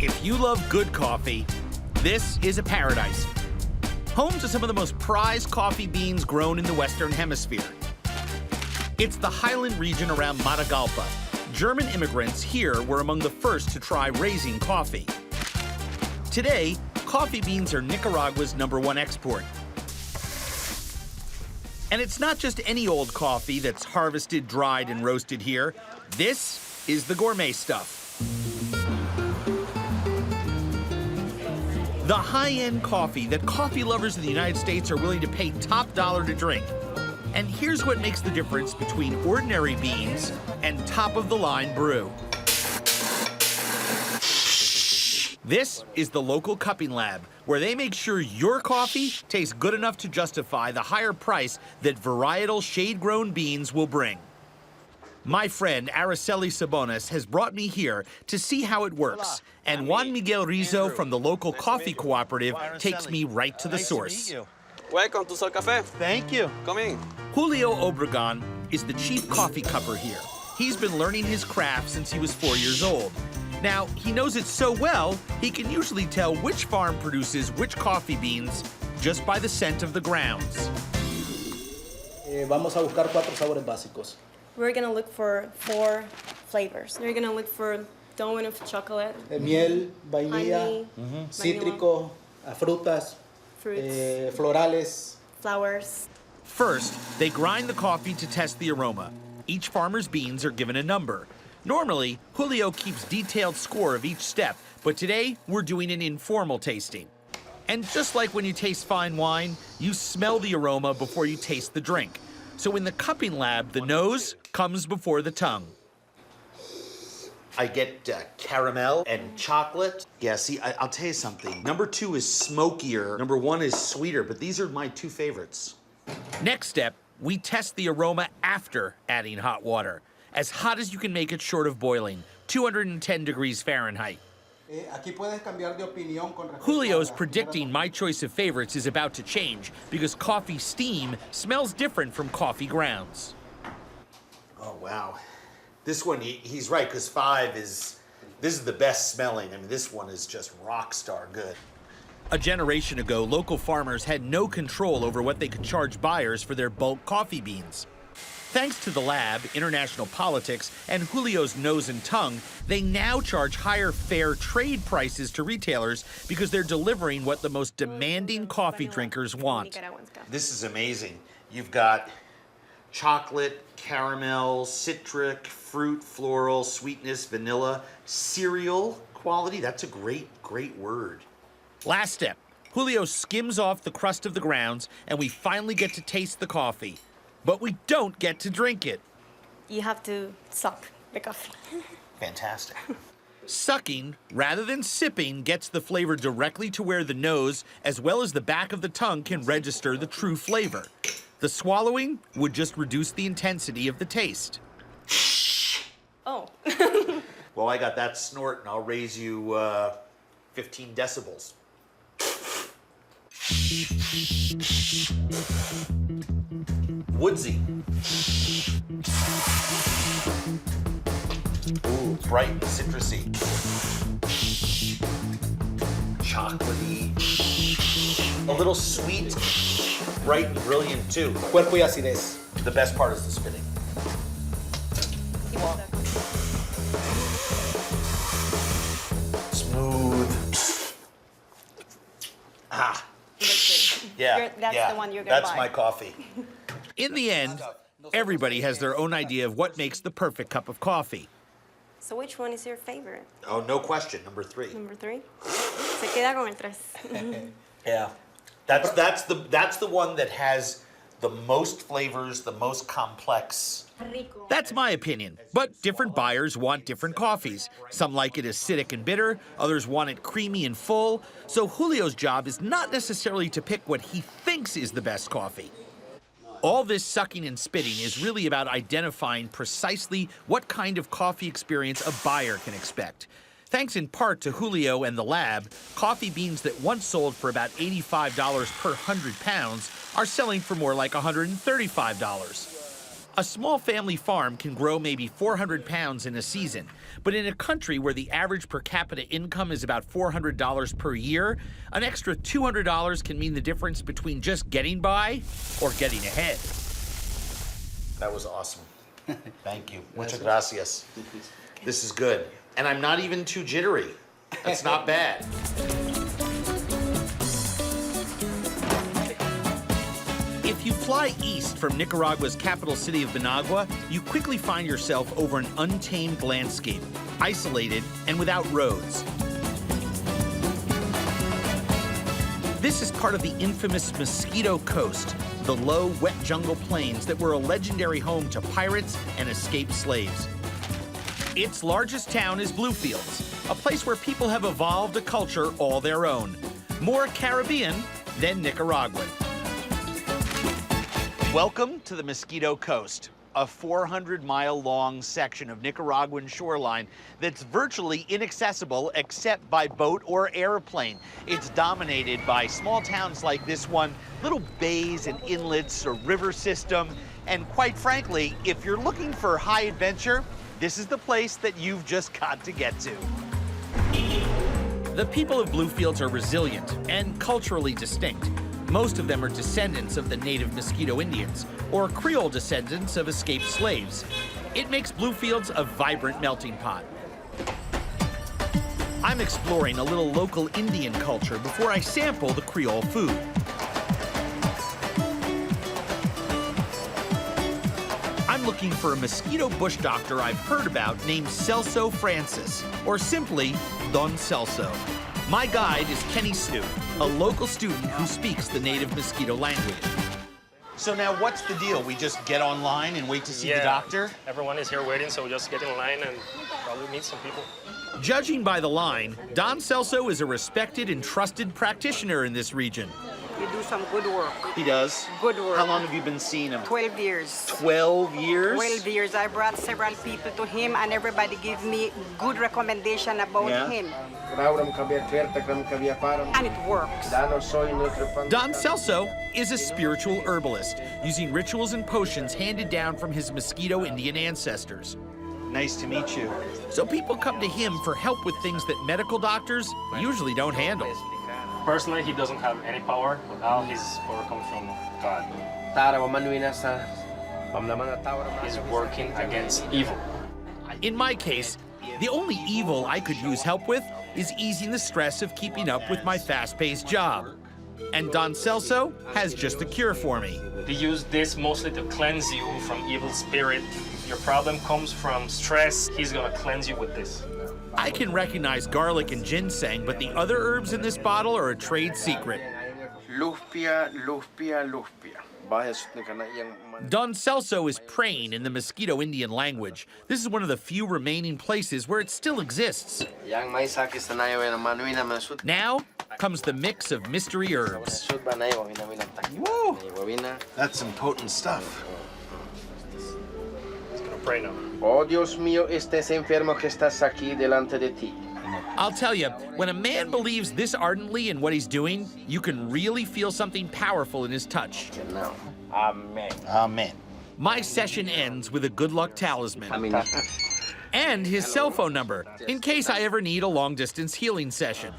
If you love good coffee, this is a paradise. Home to some of the most prized coffee beans grown in the Western Hemisphere. It's the highland region around Matagalpa. German immigrants here were among the first to try raising coffee. Today, coffee beans are Nicaragua's #1 export. And it's not just any old coffee that's harvested, dried, and roasted here. This is the gourmet stuff. The high-end coffee that coffee lovers in the United States are willing to pay top dollar to drink. And here's what makes the difference between ordinary beans and top-of-the-line brew. This is the local cupping lab, where they make sure your coffee tastes good enough to justify the higher price that varietal shade-grown beans will bring. My friend Araceli Sabonis has brought me here to see how it works, and Juan Miguel Rizzo from the local coffee cooperative takes me right to the source. Welcome to Sol Café. Thank you. Come in. Julio Obregon is the chief coffee cupper here. He's been learning his craft since he was 4 years old. Now, he knows it so well, he can usually tell which farm produces which coffee beans just by the scent of the grounds. Vamos a buscar 4 sabores básicos. We're gonna look for 4 flavors. We're gonna look for dawn of chocolate, Miel, vainilla, honey, cítrico, frutas, fruits, florales. flowers. First, they grind the coffee to test the aroma. Each farmer's beans are given a number. Normally, Julio keeps detailed score of each step, but today we're doing an informal tasting. And just like when you taste fine wine, you smell the aroma before you taste the drink. So in the cupping lab, the nose comes before the tongue. I get caramel and chocolate. Yeah, see, I'll tell you something. Number 2 is smokier. Number 1 is sweeter, but these are my 2 favorites. Next step, we test the aroma after adding hot water. As hot as you can make it short of boiling, 210 degrees Fahrenheit. Julio's predicting my choice of favorites is about to change because coffee steam smells different from coffee grounds. Oh, wow. This one, he's right, because 5 this is the best smelling. I mean, this one is just rock star good. A generation ago, local farmers had no control over what they could charge buyers for their bulk coffee beans. Thanks to the lab, international politics, and Julio's nose and tongue, they now charge higher fair trade prices to retailers because they're delivering what the most demanding coffee drinkers want. This is amazing. You've got chocolate, caramel, citric, fruit, floral, sweetness, vanilla, cereal quality. That's a great word. Last step, Julio skims off the crust of the grounds, and we finally get to taste the coffee. But we don't get to drink it. You have to suck the coffee. Fantastic. Sucking, rather than sipping, gets the flavor directly to where the nose, as well as the back of the tongue, can register the true flavor. The swallowing would just reduce the intensity of the taste. Oh. Well, I got that snort, and I'll raise you 15 decibels. Woodsy. Ooh, bright and citrusy. Chocolatey. A little sweet, bright and brilliant too. Cuerpo y acidez. The best part is the spitting. Smooth. Ah. Yeah, That's the one you're gonna That's buy. my coffee. In the end, everybody has their own idea of what makes the perfect cup of coffee. So which one is your favorite? Oh, no question. Number 3. Number 3? Se queda con el 3. Yeah. That's the one that has the most flavors, the most complex. That's my opinion, but different buyers want different coffees. Some like it acidic and bitter, others want it creamy and full. So Julio's job is not necessarily to pick what he thinks is the best coffee. All this sucking and spitting is really about identifying precisely what kind of coffee experience a buyer can expect. Thanks in part to Julio and the lab, coffee beans that once sold for about $85 per 100 pounds are selling for more like $135. A small family farm can grow maybe 400 pounds in a season, but in a country where the average per capita income is about $400 per year, an extra $200 can mean the difference between just getting by or getting ahead. That was awesome. Thank you. Muchas gracias. This is good. And I'm not even too jittery. That's not bad. If you fly east from Nicaragua's capital city of Managua, you quickly find yourself over an untamed landscape, isolated and without roads. This is part of the infamous Mosquito Coast, the low, wet jungle plains that were a legendary home to pirates and escaped slaves. Its largest town is Bluefields, a place where people have evolved a culture all their own, more Caribbean than Nicaraguan. Welcome to the Mosquito Coast, a 400-mile-long section of Nicaraguan shoreline that's virtually inaccessible except by boat or airplane. It's dominated by small towns like this one, little bays and inlets, a river system, and quite frankly, if you're looking for high adventure, this is the place that you've just got to get to. The people of Bluefields are resilient and culturally distinct. Most of them are descendants of the native Mosquito Indians, or Creole descendants of escaped slaves. It makes Bluefields a vibrant melting pot. I'm exploring a little local Indian culture before I sample the Creole food. I'm looking for a mosquito bush doctor I've heard about named Celso Francis, or simply Don Celso. My guide is Kenny Snoop, a local student who speaks the native mosquito language. So now what's the deal? We just get online and wait to see the doctor? Everyone is here waiting, so we just get in line and probably meet some people. Judging by the line, Don Celso is a respected and trusted practitioner in this region. You do some good work. He does? Good work. How long have you been seeing him? 12 years. 12 years? 12 years. I brought several people to him, and everybody gave me good recommendation about him. And it works. Don Celso is a spiritual herbalist, using rituals and potions handed down from his Mosquito Indian ancestors. Nice to meet you. So people come to him for help with things that medical doctors usually don't handle. Personally, he doesn't have any power, but all his power comes from God. He's working against evil. In my case, the only evil I could use help with is easing the stress of keeping up with my fast-paced job. And Don Celso has just the cure for me. They use this mostly to cleanse you from evil spirit. If your problem comes from stress, he's gonna cleanse you with this. I can recognize garlic and ginseng, but the other herbs in this bottle are a trade secret. Don Celso is praying in the Mosquito Indian language. This is one of the few remaining places where it still exists. Now comes the mix of mystery herbs. Woo! That's some potent stuff. He's gonna pray now. Oh, Dios mío, estés enfermo que estás aquí delante de ti. I'll tell you, when a man believes this ardently in what he's doing, you can really feel something powerful in his touch. Amen. Amen. My session ends with a good luck talisman and his cell phone number in case I ever need a long-distance healing session.